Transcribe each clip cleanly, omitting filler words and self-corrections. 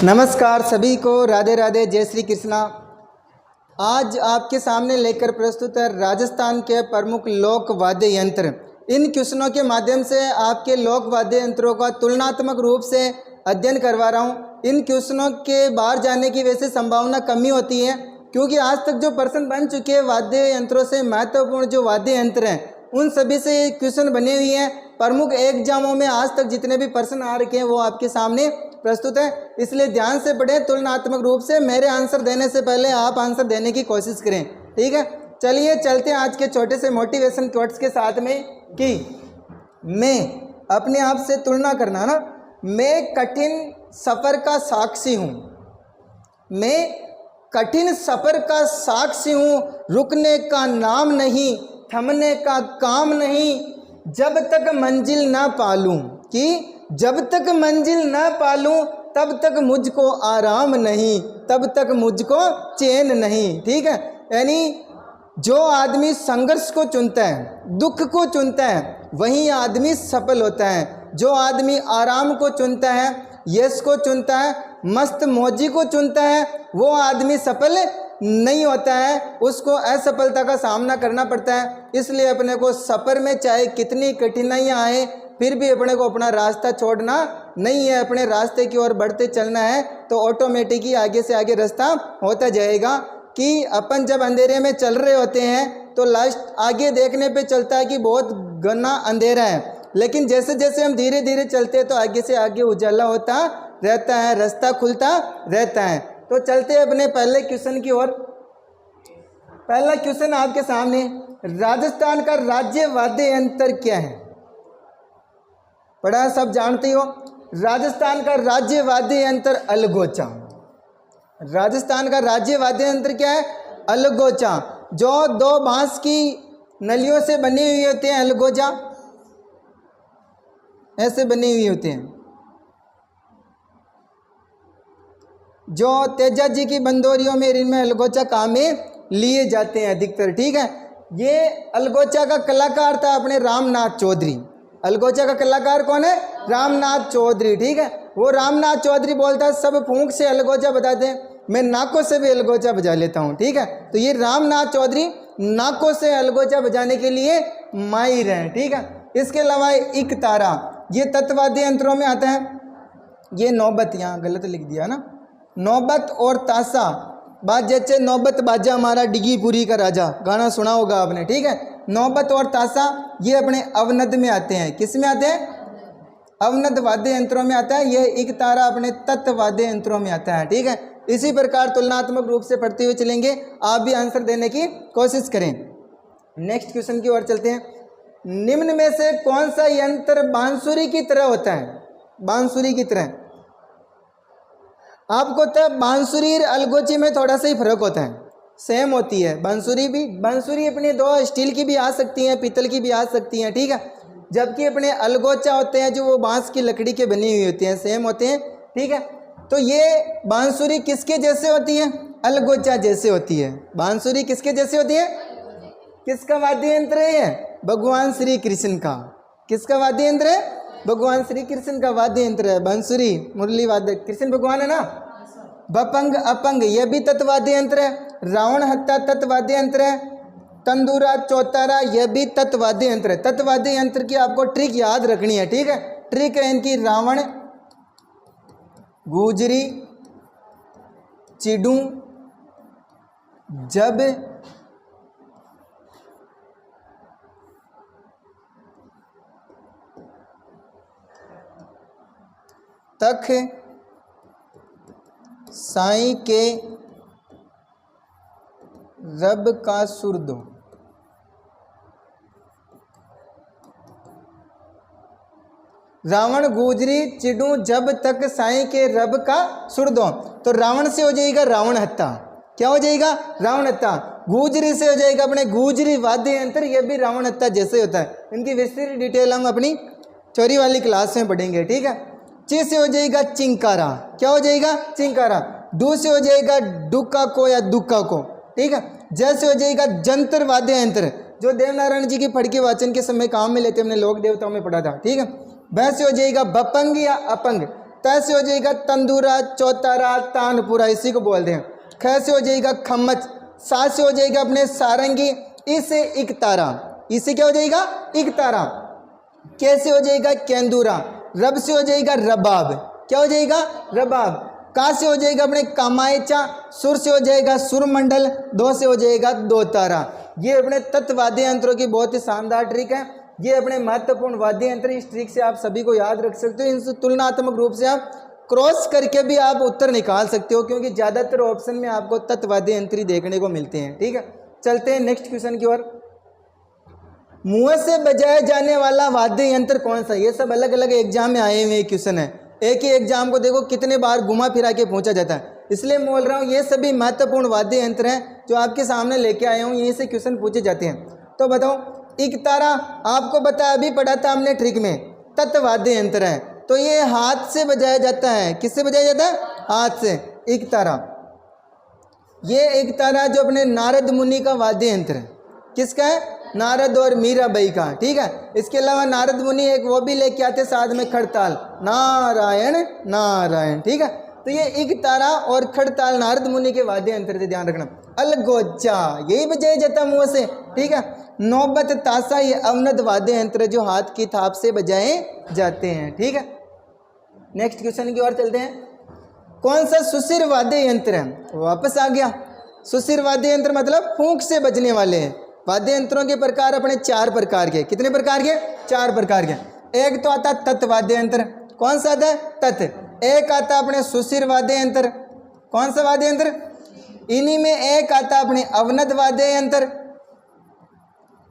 नमस्कार सभी को, राधे राधे, जय श्री कृष्णा। आज आपके सामने लेकर प्रस्तुत है राजस्थान के प्रमुख लोक वाद्य यंत्र। इन क्वेश्चनों के माध्यम से आपके लोक वाद्य यंत्रों का तुलनात्मक रूप से अध्ययन करवा रहा हूँ। इन क्वेश्चनों के बाहर जाने की वैसे संभावना कमी होती है, क्योंकि आज तक जो प्रश्न बन चुके हैं वाद्य यंत्रों से महत्वपूर्ण जो वाद्य यंत्र हैं उन सभी से क्वेश्चन बने हुए हैं। प्रमुख एग्जामों में आज तक जितने भी प्रश्न आ रखे हैं वो आपके सामने प्रस्तुत है, इसलिए ध्यान से पढ़ें। तुलनात्मक रूप से मेरे आंसर देने से पहले आप आंसर देने की कोशिश करें, ठीक है। चलिए चलते हैं आज के छोटे से मोटिवेशन कोट्स के साथ में कि मैं अपने आप से तुलना करना ना, मैं कठिन सफ़र का साक्षी हूँ, मैं कठिन सफ़र का साक्षी हूँ, रुकने का नाम नहीं, थमने का काम नहीं, जब तक मंजिल ना पालूं, कि जब तक मंजिल ना पालूं तब तक मुझको आराम नहीं, तब तक मुझको चैन नहीं, ठीक है। यानी जो आदमी संघर्ष को चुनता है, दुख को चुनता है, वही आदमी सफल होता है। जो आदमी आराम को चुनता है, यश को चुनता है, मस्त मौजी को चुनता है, वो आदमी सफल नहीं होता है, उसको असफलता का सामना करना पड़ता है। इसलिए अपने को सफ़र में चाहे कितनी कठिनाइयाँ आए फिर भी अपने को अपना रास्ता छोड़ना नहीं है, अपने रास्ते की ओर बढ़ते चलना है, तो ऑटोमेटिक ही आगे से आगे रास्ता होता जाएगा। कि अपन जब अंधेरे में चल रहे होते हैं तो लास्ट आगे देखने पे चलता है कि बहुत घना अंधेरा है, लेकिन जैसे जैसे हम धीरे धीरे चलते हैं तो आगे से आगे उजाला होता रहता है, रास्ता खुलता रहता है। तो चलते हैं अपने पहले क्वेश्चन की ओर। पहला क्वेश्चन आपके सामने, राजस्थान का राज्य वाद्य यंत्र क्या है? पढ़ा सब जानते हो। राजस्थान का राज्य वाद्य यंत्र अलगोचा। राजस्थान का राज्य वाद्य यंत्र क्या है? अलगोचा। जो दो बांस की नलियों से बनी हुई होती हैं, अलगोजा ऐसे बनी हुई होती हैं, जो तेजा जी की बंदोरियों में इनमें अलगोचा काम में लिए जाते हैं अधिकतर, ठीक है। ये अलगोचा का कलाकार था अपने रामनाथ चौधरी। अलगोचा का कलाकार कौन है? रामनाथ चौधरी, ठीक है। वो रामनाथ चौधरी बोलता है सब फूंक से अलगोचा बजाते हैं, मैं नाकों से भी अलगोचा बजा लेता हूँ, ठीक है। तो ये रामनाथ चौधरी नाकों से अलगोचा बजाने के लिए माहिर हैं, ठीक है। इसके अलावा एक तारा, ये तत्वाद्य यंत्रों में आता है। ये नौबत, यहाँ गलत लिख दिया ना, नौबत और ताशा बाज जैसे नौबत बाजा हमारा डिगीपुरी का राजा, गाना सुना होगा आपने, ठीक है। नौबत और ताशा ये अपने अवनद में आते हैं। किस में आते हैं? अवनद वाद्य यंत्रों में आता है। यह एक तारा अपने तत्व वाद्य यंत्रों में आता है, ठीक है। इसी प्रकार तुलनात्मक रूप से पढ़ते हुए चलेंगे, आप भी आंसर देने की कोशिश करें। नेक्स्ट क्वेश्चन की ओर चलते हैं। निम्न में से कौन सा यंत्र बांसुरी की तरह होता है? बांसुरी की तरह आपको तो बांसुरी और अलगोची में थोड़ा सा ही फर्क होता है, सेम होती है बांसुरी भी। बांसुरी अपनी दो स्टील की भी आ सकती हैं, पीतल की भी आ सकती हैं, ठीक है। जबकि अपने अलगोचा होते हैं जो वो बांस की लकड़ी के बनी हुई होती हैं, सेम होते हैं, ठीक है। तो ये बांसुरी किसके जैसे होती है? अलगोचा जैसे होती है। बांसुरी किसके जैसे होती है? किसका वाद्य यंत्र है ये? भगवान श्री कृष्ण का। किसका वाद्य यंत्र है? भगवान श्री कृष्ण का वाद्य यंत्र है बांसुरी, मुरली वाद्य। कृष्ण भगवान है ना। बपंग अपंग ये भी तत्वाद्य यंत्र है। रावण हत्ता तत्वाद्य यंत्र है। तंदूरा चौतारा यह भी तत्वाद्य यंत्र है। तत्वाद्य यंत्र की आपको ट्रिक याद रखनी है, ठीक है। ट्रिक है इनकी, रावण, गुजरी, चिड़ू, जब, तख, साई के रब का सुर दो। रावण, गुजरी, चिड़ू, जब तक साई के रब का सुर दो। तो रावण से हो जाएगा रावण हत्ता। क्या हो जाएगा? रावण हत्ता। गुजरी से हो जाएगा अपने गुजरी वाद्य यंत्र, यह भी रावण हत्ता जैसे होता है। इनकी विस्तृत डिटेल हम अपनी चोरी वाली क्लास में पढ़ेंगे, ठीक है। ची से हो जाएगा चिंकारा। क्या हो जाएगा? चिंकारा। डू से हो जाएगा डुक्का को या दुक्का को, ठीक है। जैसे हो जाएगा जंतर वाद्य यंत्र, जो देवनारायण जी की फड़के वाचन के समय काम में लेते, हमने लोक देवताओं में पढ़ा था, ठीक है। वैसे हो जाएगा बपंग या अपंग। त से हो जाएगा तंदूरा, चौतारा, तानपुरा, इसी को बोलते हैं। ख से हो जाएगा खम्मच, सा से हो जाएगा अपने सारंगी, इसे इकतारा, इसे क्या हो जाएगा इकतारा। कैसे हो जाएगा केंदूरा, रब से हो जाएगा रबाब, क्या हो जाएगा रबाब। का से हो जाएगा अपने कामायचा, सुर से हो जाएगा सुरमंडल, दो से हो जाएगा दो तारा। ये अपने तत्व वाद्य यंत्रों की बहुत ही शानदार ट्रिक है। ये अपने महत्वपूर्ण वाद्य यंत्र, इस ट्रिक से आप सभी को याद रख सकते हो। इनसे तुलनात्मक रूप से आप क्रॉस करके भी आप उत्तर निकाल सकते हो, क्योंकि ज़्यादातर ऑप्शन में आपको तत्व वाद्य यंत्र ही देखने को मिलते हैं। ठीक है, चलते हैं नेक्स्ट क्वेश्चन की ओर। मुंह से बजाया जाने वाला वाद्य यंत्र कौन सा। ये सब अलग अलग एग्जाम में आए हुए क्वेश्चन है। एक ही एग्जाम को देखो कितने बार घुमा फिरा के पूछा जाता है, इसलिए मैं बोल रहा हूँ ये सभी महत्वपूर्ण वाद्य यंत्र हैं जो आपके सामने लेके आया हूँ, यहीं से क्वेश्चन पूछे जाते हैं। तो बताओ, इकतारा आपको बताया, अभी पढ़ा था हमने ट्रिक में, तत्व वाद्य यंत्र है, तो ये हाथ से बजाया जाता है। किससे बजाया जाता है, हाथ से, इकतारा। ये इकतारा जो अपने नारद मुनि का वाद्य यंत्र है, किसका है, नारद और मीराबाई का। ठीक है, इसके अलावा नारद मुनि एक वो भी लेके आते साथ में खड़ताल, नारायण नारायण। ठीक है, तो ये इकतारा और खड़ताल नारद मुनि के वाद्य यंत्र से, ध्यान रखना। अलगोचा यही बजाया जाता मुंह से। ठीक है, नौबत ताशा ये अवनद वाद्य यंत्र जो हाथ की थाप से बजाए जाते हैं। ठीक है, नेक्स्ट क्वेश्चन की ओर चलते हैं। कौन सा सुशिर वाद्य यंत्र है, वापस आ गया। सुशिर वाद्य यंत्र मतलब फूंक से बजने वाले हैं। वाद्य यंत्रों के प्रकार अपने चार प्रकार के, कितने प्रकार के, चार प्रकार के। एक तो आता तत्व वाद्य यंत्र, कौन सा आता है, तत्व। एक आता अपने सुशिर वाद्य यंत्र, कौन सा वाद्य यंत्र, इन्हीं में एक आता अपने अवनद वाद्य यंत्र,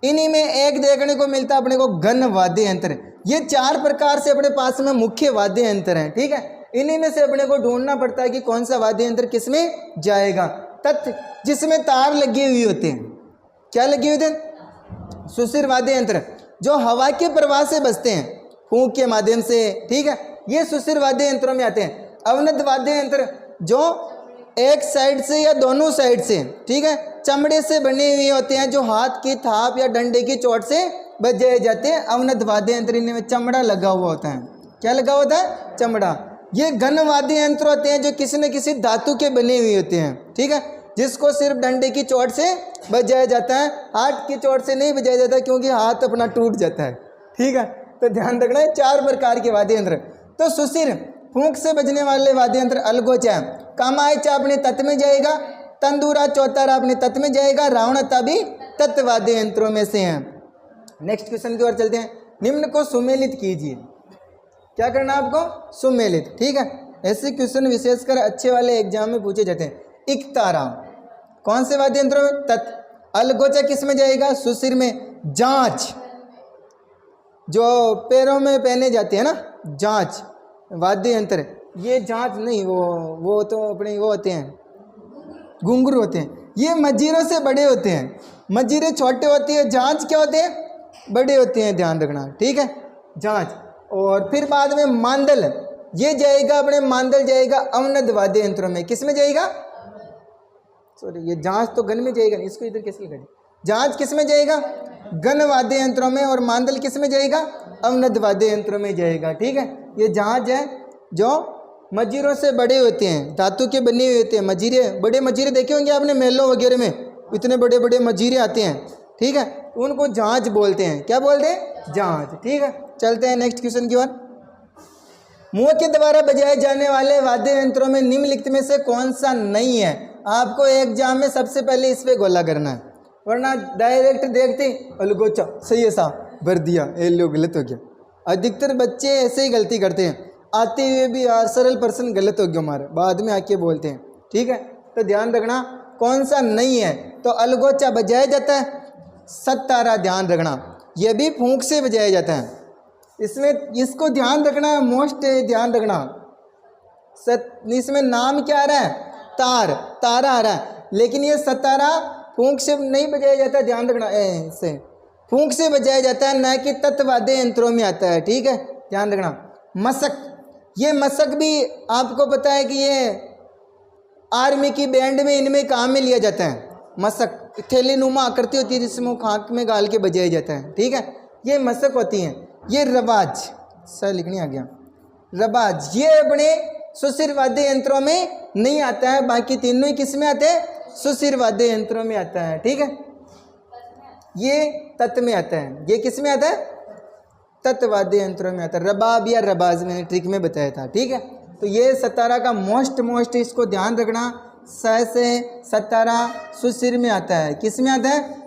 इन्हीं में एक देखने को मिलता अपने को घन वाद्य यंत्र। ये चार प्रकार से अपने पास में मुख्य वाद्य यंत्र हैं। ठीक है, इन्हीं में से अपने को ढूंढना पड़ता है कि कौन सा वाद्य यंत्र किसमें जाएगा। तत्व जिसमें तार लगे हुए होते हैं, क्या लगे हुए थे, सुशिर वाद्य यंत्र जो हवा के प्रवाह से बजते हैं, फूंक के माध्यम से। ठीक है, ये सुशिर वाद्य यंत्रों में आते हैं। अवनद वाद्य यंत्र जो एक साइड से या दोनों साइड से, ठीक है, चमड़े से बने हुए होते हैं, जो हाथ की थाप या डंडे की चोट से बजाए जाते हैं। अवनद वाद्य यंत्र, इनमें चमड़ा लगा हुआ होता है। क्या लगा होता है, चमड़ा। ये घन वाद्य यंत्र होते हैं जो किसी न किसी धातु के बने हुए होते हैं। ठीक है, जिसको सिर्फ डंडे की चोट से बजाया जाता है, हाथ की चोट से नहीं बजाया जाता, क्योंकि हाथ अपना टूट जाता है। ठीक है, तो ध्यान रखना है, चार प्रकार के वाद्य यंत्र। तो सुशिर फूंक से बजने वाले वाद्य यंत्र अलगोचा, कामायचा अपने तत्व में जाएगा, तंदूरा चौतारा अपने तत्व में जाएगा, रावणता भी तत्व वाद्य यंत्रों में से हैं। नेक्स्ट क्वेश्चन की ओर चलते हैं। निम्न को सुमेलित कीजिए। क्या करना है आपको, सुमेलित। ठीक है, ऐसे क्वेश्चन विशेषकर अच्छे वाले एग्जाम में पूछे जाते हैं। इकतारा कौन से वाद्य यंत्रों में, तत्व। अलगोचा किस में जाएगा, सुशिर में। जांच जो पैरों में पहने जाते हैं ना, जांच वाद्य यंत्र, ये जांच नहीं, वो तो अपने वो होते हैं, घुंघरू होते हैं। ये मजीरों से बड़े होते हैं, मजीरे छोटे होते हैं, जांच क्या होते हैं, बड़े होते हैं, ध्यान रखना। ठीक है, जांच। और फिर बाद में मांदल, ये जाएगा अपने, मांदल जाएगा अवनद वाद्य यंत्रों में। किस में जाएगा, सॉरी, ये जांच तो गन में जाएगा, इसको इधर कैसे करें। जांच किस में जाएगा, गन वाद्य यंत्रों में, और मांदल किस में जाएगा, अवनद वाद्य यंत्रों में जाएगा। ठीक है, ये जांच है जो मजीरों से बड़े होते हैं, धातु के बने हुए होते हैं। मजीरे, बड़े मजीरे देखे होंगे आपने मेलों वगैरह में, इतने बड़े बड़े मजीरे आते हैं। ठीक है, उनको जांच बोलते हैं। क्या बोलते हैं, जांच। ठीक है, चलते हैं नेक्स्ट क्वेश्चन की ओर। मुंह के द्वारा बजाए जाने वाले वाद्य यंत्रों में निम्नलिखित में से कौन सा नहीं है। आपको एग्जाम में सबसे पहले इस पे गोला करना है, वरना डायरेक्ट देखते अलगोचा सही है साहब भर दिया, ये लो गलत हो गया। अधिकतर बच्चे ऐसे ही गलती करते हैं, आते हुए भी यार सरल पर्सन गलत हो गया हमारे, बाद में आके बोलते हैं। ठीक है, तो ध्यान रखना कौन सा नहीं है। तो अलगोचा बजाया जाता है। सतारा ध्यान रखना, यह भी फूंक से बजाया जाता है। इसमें इसको ध्यान रखना है, मोस्ट ध्यान रखना। इसमें नाम क्या आ रहा है, तार, तारा आ रहा है, लेकिन ये सतारा फूंक से नहीं बजाया जाता, ध्यान रखना। से फूंक से बजाया जाता है, न कि तत्व वाद्य यंत्रों में आता है। ठीक है, ध्यान रखना। मशक, ये मशक भी आपको पता है कि ये आर्मी की बैंड में, इनमें काम में लिया जाता है। मशक थैली नुमा आकृति होती है जिसमें वो खाक में गाल के बजाया जाता है। ठीक है, ये मशक होती हैं। ये रवाज, सर लिखने आ गया, रबाज, ये अपने सुशिर वाद्य यंत्रों में नहीं आता है, बाकी तीनों ही किस में आते हैं? सुशिर वाद्य यंत्रों में आता है। ठीक है, ये तत् में आता है, ये किस में आता है? तत्वाद्य यंत्रों में आता है, रबाब या रबाज मैंने ट्रिक में बताया था। ठीक है, तो ये सतारा का मोस्ट इसको ध्यान रखना, स से सतारा सुशिर में आता है। किस में आता है?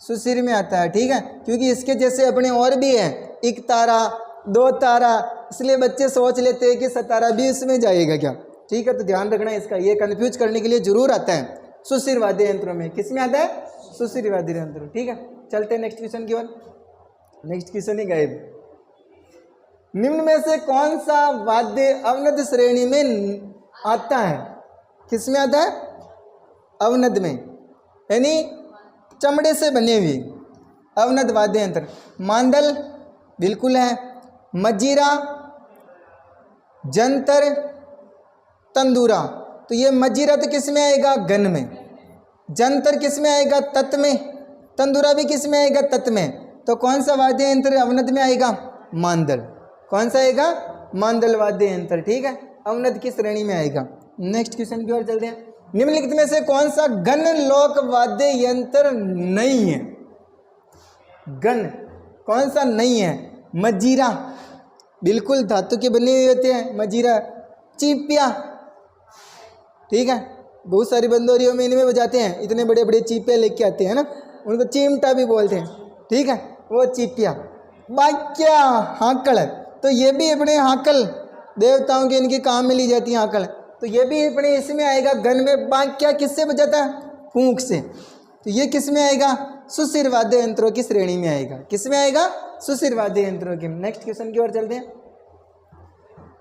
सुशिर में आता है। ठीक है, क्योंकि इसके जैसे अपने और भी है, एक तारा, दो तारा, इसलिए बच्चे सोच लेते हैं कि सतारा भी इसमें जाएगा क्या। ठीक है, तो ध्यान रखना इसका, ये कंफ्यूज करने के लिए जरूर आता है। सुशिर वाद्य यंत्रों में किस में आता है? सुशिर वाद्य यंत्र। ठीक है, चलते हैं नेक्स्ट क्वेश्चन की ओर। नेक्स्ट क्वेश्चन ही गायब। निम्न में से कौन सा वाद्य अवनद श्रेणी में आता है? किस में आता है? अवनद में, यानी चमड़े से बने हुए अवनद वाद्य यंत्र। मांदल बिल्कुल है, मजीरा, जंतर, तंदूरा। तो ये मजीरा तो किस में आएगा? गन में। जंतर किस में आएगा? तत् में। तंदूरा भी किस में आएगा? तत् में। तो कौन सा वाद्य यंत्र अवनद में आएगा? मांदल। कौन सा आएगा? मांदल वाद्य यंत्र। ठीक है, अवनद की श्रेणी में आएगा। नेक्स्ट क्वेश्चन की ओर चलते हैं। निम्नलिखित में से कौन सा गण लोक वाद्य यंत्र नहीं है? गण कौन सा नहीं है? मजीरा, बिल्कुल धातु के बने हुए होते हैं मजीरा। चीपिया, ठीक है, बहुत सारी बंदोरियों में इनमें बजाते हैं, इतने बड़े बड़े चीपे लेके आते हैं ना, उनको चिमटा भी बोलते हैं। ठीक है, वो चीपिया। बाक्या, हाकल, तो ये भी अपने हाकल देवताओं के इनके काम में ली जाती है हाकल, तो ये भी अपने इसमें आएगा गन में। बाक्या किससे बजाता है? फूंक से। तो ये किस में आएगा? सुशिर वाद्य यंत्रों की श्रेणी में आएगा। किस में आएगा? सुशिर वाद्य यंत्रों की। नेक्स्ट क्वेश्चन की ओर चलते हैं।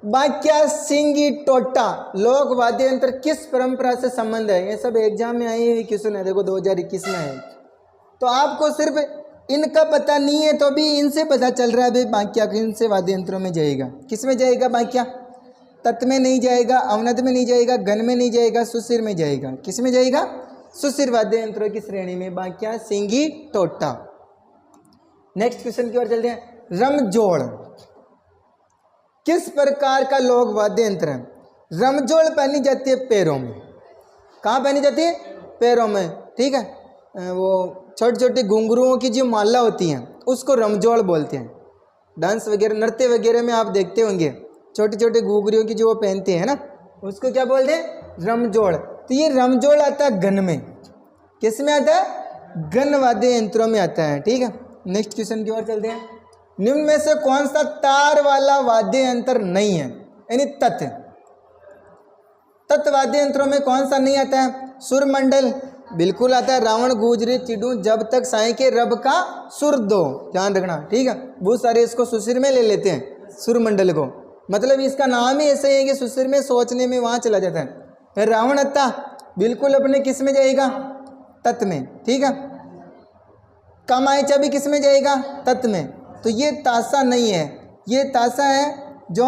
बाक्या, सिंगी, टोटा लोक वाद्य यंत्र किस परंपरा से संबंध है? ये सब एग्जाम में आई हुई क्वेश्चन है, देखो 2021 में है। तो आपको सिर्फ इनका पता नहीं है तो भी इनसे पता चल रहा है भाई बाक्या किन से वाद्य यंत्रों में जाएगा। किस में जाएगा बाक्या? तत् में नहीं जाएगा, अवनद में नहीं जाएगा, गन में नहीं जाएगा, सुशिर में जाएगा। किस में जाएगा? सुशिर वाद्य यंत्रों की श्रेणी में बाक्या, सिंगी, टोटा। नेक्स्ट क्वेश्चन की ओर चलते हैं। रमजोड़ किस प्रकार का लोक वाद्य यंत्र है? रमजोड़ पहनी जाती है पैरों में। कहाँ पहनी जाती है? पैरों में। ठीक है, वो छोटे छोटे घुंघरुओं की जो माला होती हैं उसको रमजोड़ बोलते हैं। डांस वगैरह, नृत्य वगैरह में आप देखते होंगे छोटे छोटे घुंघरुओं की जो वो पहनते हैं ना, उसको क्या बोलते हैं? रमजोड़। तो ये रमजोड़ आता है गन में। किस में आता है? गन वाद्य यंत्रों में आता है। ठीक है, नेक्स्ट क्वेश्चन की ओर चलते हैं। निम्न में से कौन सा तार वाला वाद्य यंत्र नहीं है? यानी तत् वाद्य यंत्रों में कौन सा नहीं आता है? सुरमंडल बिल्कुल आता है। रावण गुजरी चिड़ू जब तक साई के रब का सुर दो, ध्यान रखना। ठीक है, बहुत सारे इसको सुशिर में ले लेते हैं सुरमंडल को, मतलब इसका नाम ही ऐसे है कि सुशिर में सोचने में वहाँ चला जाता है। फिर रावण अत्ता बिल्कुल अपने किस में जाएगा? तत् में। ठीक है, कामायचा भी किस में जाएगा? तत् में। तो ये ताशा नहीं है, ये ताशा है जो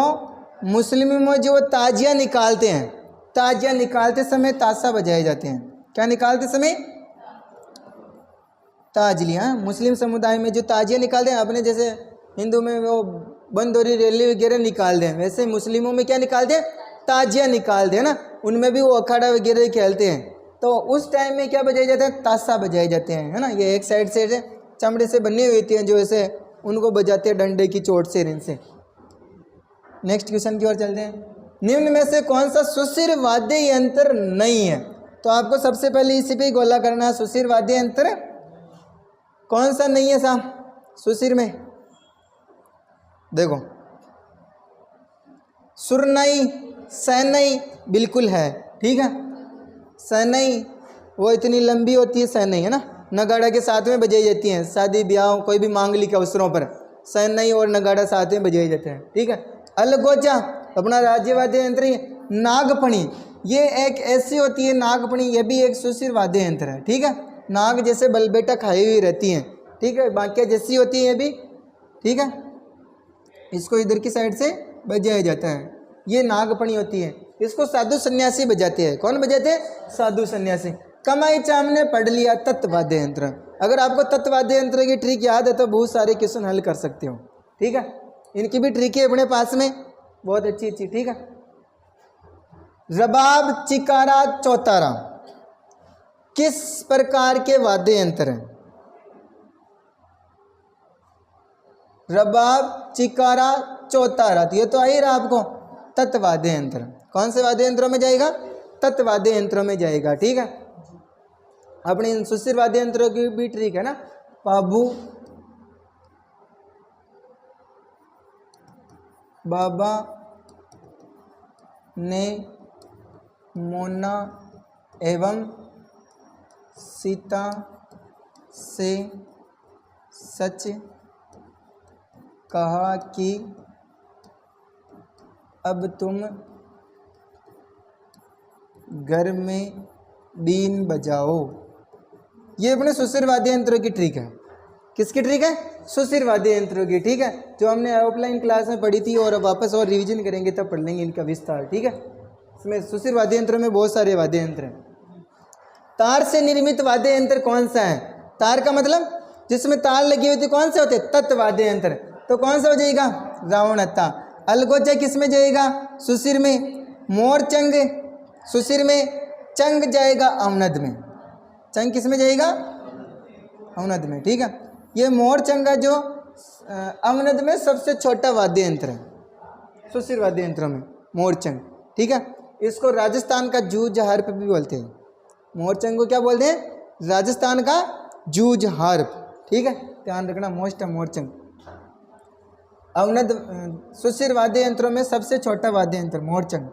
मुस्लिमों में जो ताजिया निकालते हैं, ताजिया निकालते समय ताशा बजाए जाते हैं। क्या निकालते समय? ताजलिया। मुस्लिम समुदाय में जो ताजिया निकालते हैं, अपने जैसे हिंदू में वो बंदोरी रैली वगैरह निकालते हैं, वैसे मुस्लिमों में क्या निकालते हैं? ताजिया निकालते हैं ना, उनमें भी वो अखाड़ा वगैरह खेलते हैं। तो उस टाइम में क्या बजाए जाता है? ताशा बजाए जाते हैं, है ना। ये एक साइड से चमड़े से बनी हुई होती हैं जो ऐसे उनको बजाते हैं डंडे की चोट से, इनसे। नेक्स्ट क्वेश्चन की ओर चलते हैं। निम्न में से कौन सा सुशिर वाद्य यंत्र नहीं है? तो आपको सबसे पहले इसी पे गोला करना है। सुशिर वाद्य यंत्र कौन सा नहीं है साहब सुशिर में? देखो, सुरनई, सैनई बिल्कुल है। ठीक है, सैनई वो इतनी लंबी होती है, सैनई है ना, नगाड़ा के साथ में बजाई जाती हैं शादी ब्याह कोई भी मांगलिक अवसरों पर, सैनई और नगाड़ा साथ में बजाए जाते हैं। ठीक है, अलगोजा अपना राज्यवाद्य यंत्र है। नागफणी ये एक ऐसी होती है, नागफणी ये भी एक सुशिर वाद्य यंत्र है। ठीक है, नाग जैसे बलबेटा खाई हुई रहती हैं। ठीक है, बाकिया जैसी होती है ये भी। ठीक है, इसको इधर की साइड से बजाया जाता है, ये नागफणी होती है। इसको साधु सन्यासी बजाते हैं। कौन बजाते हैं? साधु सन्यासी। कमाईचा हमने पढ़ लिया तत्वाद्य यंत्र। अगर आपको तत्वाद्य यंत्र की ट्रिक याद है तो बहुत सारे क्वेश्चन हल कर सकते हो। ठीक है, इनकी भी ट्रिक है अपने पास में। बहुत अच्छी अच्छी, ठीक है। रबाब, चिकारा, चौतारा किस प्रकार के वाद्य यंत्र हैं? रबाब, चिकारा, चौतारा, तो ये तो आ ही रहा आपको, तत्वाद्य यंत्र। कौन से वाद्य यंत्रों में जाएगा? तत्वाद्य यंत्रों में जाएगा, ठीक है। अपने इन सुस्थिर वाद्य यंत्रों की भी ट्रिक है ना, पाबू, बाबा ने, मोना एवं सीता से सच कहा कि अब तुम घर में बीन बजाओ। ये अपने सुस्थिर वाद्य यंत्रों की ट्रिक है। किसकी ट्रिक है? सुस्थिर वाद्य यंत्रों की, ठीक है, जो हमने ऑफलाइन क्लास में पढ़ी थी और वापस और रिवीजन करेंगे तब पढ़ लेंगे इनका विस्तार, ठीक है। इसमें सुस्थिर वाद्य यंत्रों में बहुत सारे वाद्य यंत्र हैं। तार से निर्मित वाद्य यंत्र कौन सा है? तार का मतलब जिसमें तार लगी हुई थी, कौन से होते? तत्वाद्य यंत्र। तो कौन सा हो जाएगा? रावणता। अलगोजा किस में जाएगा? सुशिर में। मोरचंग सुशिर में, चंग जाएगा अवनद में। चंग किस में जाएगा? अवनद में, ठीक है। ये मोरचंगा जो अवनद में सबसे छोटा वाद्य यंत्र है सुशिर वाद्य यंत्रों में, मोरचंग, ठीक है। इसको राजस्थान का जूझ हार्प भी बोलते हैं। मोरचंग को क्या बोलते हैं? राजस्थान का जूझ हार्प, ठीक है, ध्यान रखना, मोस्ट है मोरचंग। अवनद सुशिर वाद्य यंत्रों में सबसे छोटा वाद्य यंत्र मोरचंग।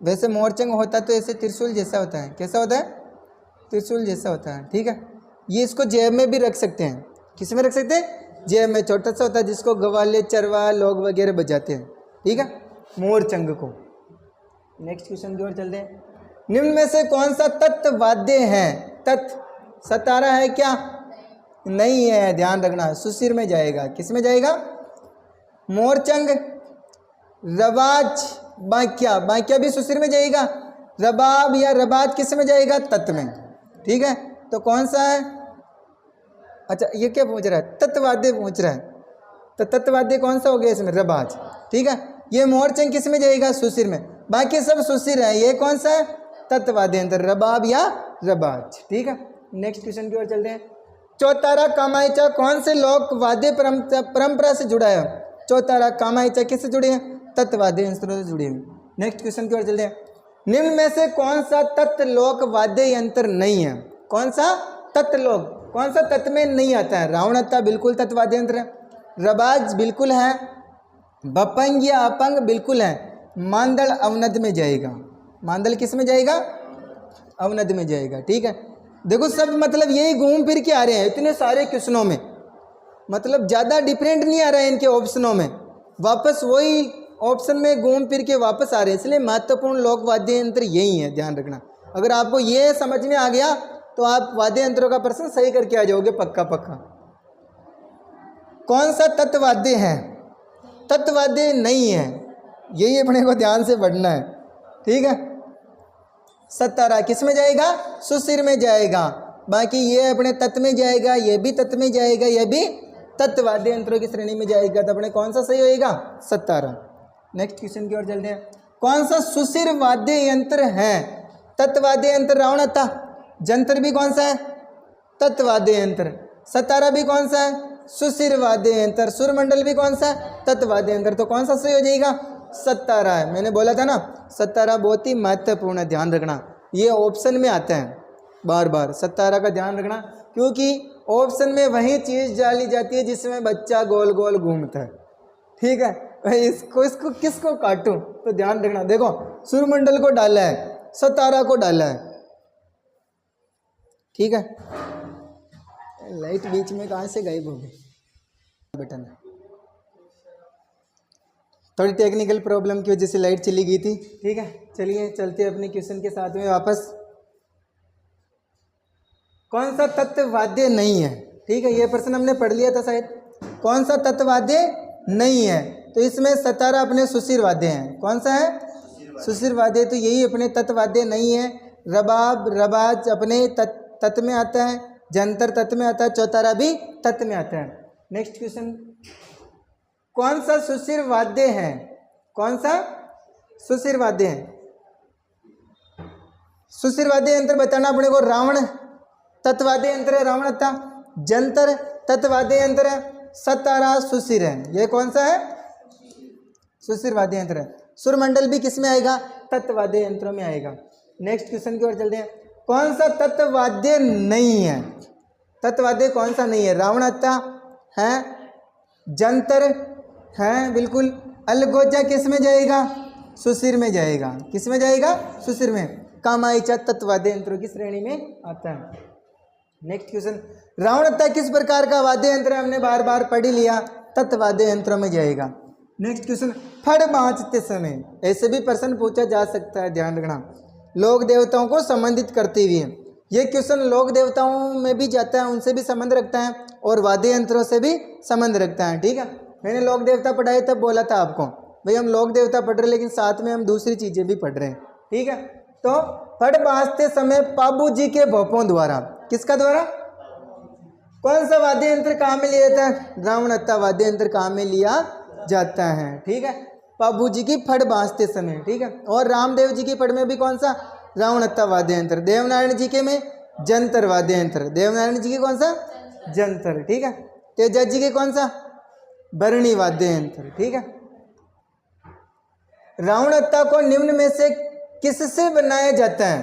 वैसे मोरचंग होता तो ऐसे त्रिशूल जैसा होता है। कैसा होता है? त्रिशूल जैसा होता है, ठीक है। ये इसको जेब में भी रख सकते हैं। किस में रख सकते हैं? जेब में। छोटा सा होता है जिसको ग्वाले, चरवा लोग वगैरह बजाते हैं, ठीक है, मोरचंग को। नेक्स्ट क्वेश्चन की ओर चलते हैं। निम्न में से कौन सा तत्व वाद्य है? तत् सतारा है क्या? नहीं है, ध्यान रखना, सुशिर में जाएगा। किस में जाएगा? मोरचंग, रबाज, बांक्या, बांक्या भी सुशिर में जाएगा। रबाब या रबाज किस में जाएगा? तत् में, ठीक है। तो कौन सा है? अच्छा, ये क्या पूछ रहा है? तत्वाद्य पूछ रहा है। तो तत्वाद्य कौन सा हो गया इसमें? रबाज, ठीक है। ये मोरचंग किस में जाएगा? सुशिर में। बाकी सब सुशिर है। ये कौन सा है? तत्वाद्य यंत्र, रबाब या रबाज, ठीक है। नेक्स्ट क्वेश्चन की ओर चलते हैं। चौतारा, कामायचा कौन से लोक वाद्य परंपरा से जुड़ा है? चौतारा, कामायचा किससे जुड़े हैं? तत्वाद्य यंत्रों से जुड़े हैं। नेक्स्ट क्वेश्चन की ओर चलते हैं। निम्न में से कौन सा तत्व लोक वाद्य यंत्र नहीं है? कौन सा तत्व लोक, कौन सा तत्व में नहीं आता है? रावणता बिल्कुल तत्वाद्य यंत्र है। रबाज बिल्कुल है। बपंग या अपंग बिल्कुल है। मांदल अवनद में जाएगा। मांदल किस में जाएगा? अवनद में जाएगा, ठीक है। देखो सब मतलब यही घूम फिर के आ रहे हैं इतने सारे क्वेश्चनों में, मतलब ज़्यादा डिफरेंट नहीं आ रहा है इनके ऑप्शनों में, वापस वही ऑप्शन में घूम फिर के वापस आ रहे हैं। इसलिए महत्वपूर्ण लोक वाद्य यंत्र यही है, ध्यान रखना। अगर आपको ये समझ में आ गया तो आप वाद्य यंत्रों का प्रश्न सही करके आ जाओगे पक्का पक्का। कौन सा तत्वाद्य है? तत्वाद्य नहीं है, यही अपने को ध्यान से पढ़ना है, ठीक है। सतारा किस में जाएगा? सुशिर में जाएगा। बाकी ये अपने तत्व में जाएगा, ये भी तत्व में जाएगा, ये भी तत्वाद्य यंत्रों की श्रेणी में जाएगा। तो अपने कौन सा सही होएगा? सतारा। नेक्स्ट क्वेश्चन की ओर चलते हैं। कौन सा सुशिर वाद्य यंत्र है? तत्वाद्य यंत्र रावणता। जंतर भी कौन सा है? तत्वाद्य यंत्र। सतारा भी कौन सा है? सुशिर वाद्य यंत्र। सुरमंडल भी कौन सा है? तत्वाद्य यंत्र। तो कौन सा सही हो जाएगा? सतारा है। मैंने बोला था ना, सतारा बहुत ही महत्वपूर्ण है, ध्यान रखना। ये ऑप्शन में आता है बार बार, सतारा का ध्यान रखना, क्योंकि ऑप्शन में वही चीज़ डाली जाती है जिसमें बच्चा गोल गोल घूमता है, ठीक है। इसको किसको काटूं? तो ध्यान रखना। देखो, सूर्यमंडल को डाला है, सतारा को डाला है, ठीक है। लाइट बीच में कहाँ से गायब हो गई? बटन थोड़ी टेक्निकल प्रॉब्लम की वजह से लाइट चली गई थी, ठीक है। चलिए चलते हैं अपने क्वेश्चन के साथ में वापस। कौन सा तत्व वाद्य नहीं है? ठीक है, ये प्रश्न हमने पढ़ लिया था शायद। कौन सा तत्व वाद्य नहीं है? तो इसमें सतारा अपने सुशिर वाद्य हैं। कौन सा है? सुशिर वाद्य। तो यही अपने तत्व वाद्य नहीं है। रबाब, रबाज अपने तत्व में आता है। जंतर तत्व में आता है। चौतारा भी तत्व में आता है। Next question. कौन सा सुशिर वाद्य है? कौन सा सुशिर वाद्य है? सुशिर वाद्य यंत्र बताना अपने को। रावण तत्वाद्य यंत्र है रावणत्ता, जंतर तत्वाद्य यंत्र है, सतारा सुशिर है। ये कौन सा है? सुशिर वाद्य यंत्र है। सुरमंडल भी किस में आएगा? तत्वाद्य यंत्रों में आएगा। नेक्स्ट क्वेश्चन की ओर चलते हैं। कौन सा तत्वाद्य नहीं है? तत्वाद्य कौन सा नहीं है? रावणत्ता है, जंतर है बिल्कुल। अलगोजा किस में जाएगा? सुशिर में जाएगा। किस में जाएगा? सुशिर में। कामायचा तत्वाद्य यंत्रों की श्रेणी में आता है। नेक्स्ट क्वेश्चन, रावणत्ता किस प्रकार का वाद्य यंत्र है? हमने बार बार पढ़ ही लिया, तत्वाद्य यंत्रों में जाएगा। नेक्स्ट क्वेश्चन, फड़ बाँचते समय, ऐसे भी प्रश्न पूछा जा सकता है, ध्यान रखना। लोक देवताओं को संबंधित करते हुए ये क्वेश्चन लोक देवताओं में भी जाता है, उनसे भी संबंध रखता है, और वाद्य यंत्रों से भी संबंध रखता है। ठीक है, मैंने लोक देवता पढ़ाए तब बोला था आपको भाई हम लोक देवता पढ़ रहे लेकिन साथ में हम दूसरी चीज़ें भी पढ़ रहे हैं। ठीक है, तो फड़ बाँचते समय पाबू जी के भोपों द्वारा, किसका द्वारा? कौन सा वाद्य यंत्र काम में लिया जाता है? रावणत्ता वाद्य यंत्र काम में लिया जाता है। ठीक है, पाबू जी की फड़ बाँचते समय। ठीक है, और रामदेव जी की फड़ में भी कौन सा? रावणत्ता वाद्य यंत्र। देवनारायण जी के में जंतर वाद्य यंत्र। देवनारायण जी के कौन सा? जंतर। ठीक है, तेजा जी के कौन सा? भरणी वाद्य यंत्र। ठीक है, रावणत्ता को निम्न में से किससे बनाया जाता है?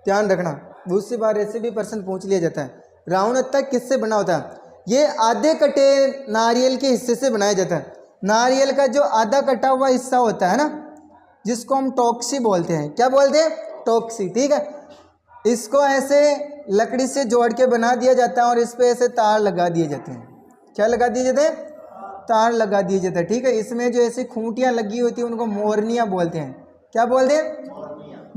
ध्यान रखना, दूसरी बार ऐसे भी प्रश्न पूछ लिया जाता है। रावणत्ता किससे बना होता है? ये आधे कटे नारियल के हिस्से से बनाया जाता है। नारियल का जो आधा कटा हुआ हिस्सा होता है ना, जिसको हम टोक्सी बोलते हैं। क्या बोलते हैं? टोक्सी। ठीक है, इसको ऐसे लकड़ी से जोड़ के बना दिया जाता है और इस पे ऐसे तार लगा दिए जाते हैं। क्या लगा दिए जाते हैं? तार लगा दिए जाते हैं। ठीक है, इसमें जो ऐसी खूंटियाँ लगी होती हैं उनको मोरनियाँ बोलते हैं। क्या बोलते हैं?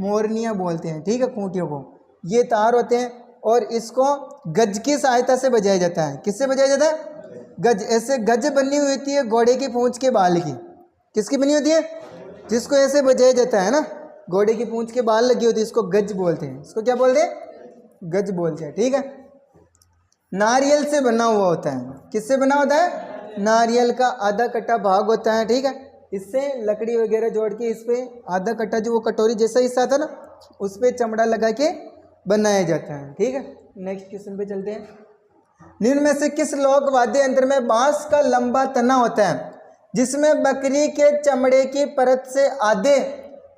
मोरनियाँ बोलते हैं। ठीक है, खूंटियों को ये तार होते हैं और इसको गज की सहायता से बजाया जाता है। किससे बजाया जाता है? गज। ऐसे गज बनी हुई होती है घोड़े की पूंछ के बाल की। किसकी बनी होती है? जिसको ऐसे बजाया जाता है ना, घोड़े की पूंछ के बाल लगी होती है, इसको गज बोलते हैं। इसको क्या बोलते हैं? गज बोलते हैं। ठीक है, नारियल से बना हुआ होता है। किससे बना होता है? नारियल का आधा कटा भाग होता है। ठीक है, इससे लकड़ी वगैरह जोड़ के इस पे आधा कटा जो वो कटोरी जैसा हिस्सा था ना, उस पर चमड़ा लगा के बनाया जाता है। ठीक है, नेक्स्ट क्वेश्चन पे चलते हैं। निम्न में से किस लोक वाद्य यंत्र में बांस का लंबा तना होता है जिसमें बकरी के चमड़े की परत से आधे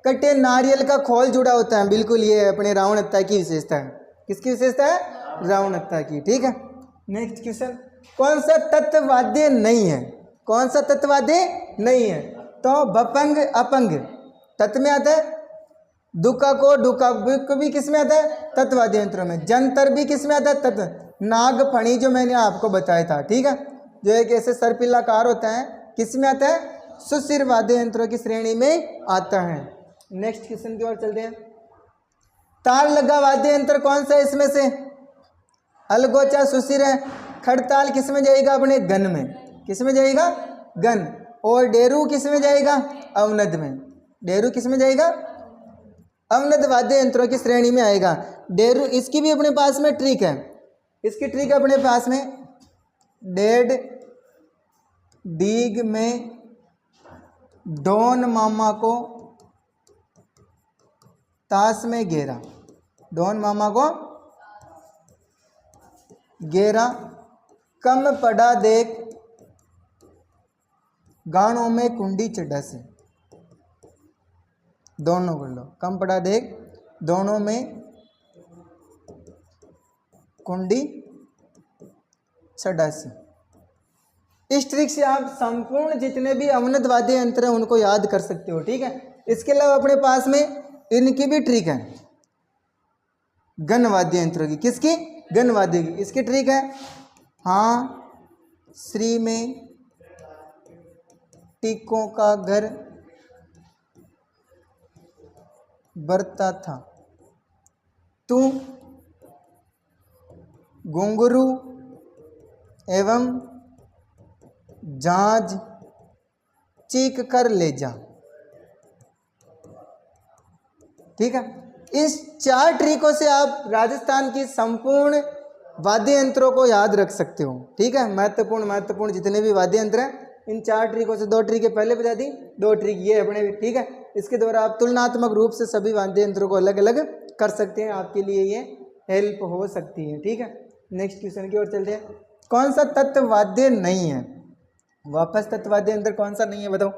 कटे नारियल का खोल जुड़ा होता है? बिल्कुल, ये अपने रावणत्ता की विशेषता है। किसकी विशेषता है? रावणत्ता की। ठीक है, नेक्स्ट क्वेश्चन, कौन सा तत्वाद्य नहीं है? कौन सा तत्वाद्य नहीं है? तो भपंग अपंग तत्व में आता है। दुका को डुका भी किस में आता है? तत्वाद्य यंत्रों में। जंतर भी किस में आता है? तत्व। नागफणी जो मैंने आपको बताया था, ठीक है, जो एक ऐसे सर्पिलाकार होता है, किस में आता है? सुशिर वाद्य यंत्रों की श्रेणी में आता है। नेक्स्ट क्वेश्चन की ओर चलते हैं। ताल लगा वाद्य यंत्र कौन सा इसमें से? अलगोचा सुशिर है। खड़ताल किस में जाएगा? अपने गन में। किस में जाएगा? गन। और डेरू किस में जाएगा? अवनद में। डेरू किस में जाएगा? अवनद वाद्य यंत्रों की श्रेणी में आएगा डेरू। इसकी भी अपने पास में ट्रिक है। इसकी ट्रिक अपने पास में डेड डीग में डॉन मामा को ताश में घेरा। डॉन मामा को घेरा, कम पड़ा देख गानों में कुंडी चढ़ा से। दोनों कर लो। कम पड़ा देख दोनों में कुंडी चढ़ा से। इस ट्रिक से आप संपूर्ण जितने भी अवनद वाद्य यंत्र हैं उनको याद कर सकते हो। ठीक है, इसके अलावा अपने पास में इनकी भी ट्रिक है गन वाद्य यंत्रों की। किसकी? गन वाद्य की। इसकी ट्रिक है, हाँ श्री में टीकों का घर बरता था, तू घुंघरू एवं झांझ चीख कर ले जा। ठीक है, इस 4 ट्रिकों से आप राजस्थान की संपूर्ण वाद्य यंत्रों को याद रख सकते हो। ठीक है, महत्वपूर्ण जितने भी वाद्य यंत्र हैं इन 4 ट्रिकों से 2 ट्रिक पहले बजा दी, 2 ट्रिक ये अपने, ठीक है। इसके द्वारा आप तुलनात्मक रूप से सभी वाद्य यंत्रों को अलग अलग कर सकते हैं, आपके लिए ये हेल्प हो सकती है, ठीक है। नेक्स्ट क्वेश्चन की ओर चलते हैं। कौन सा तत्व वाद्य नहीं है? वापस तत्व वाद्य यंत्र कौन सा नहीं है बताओ?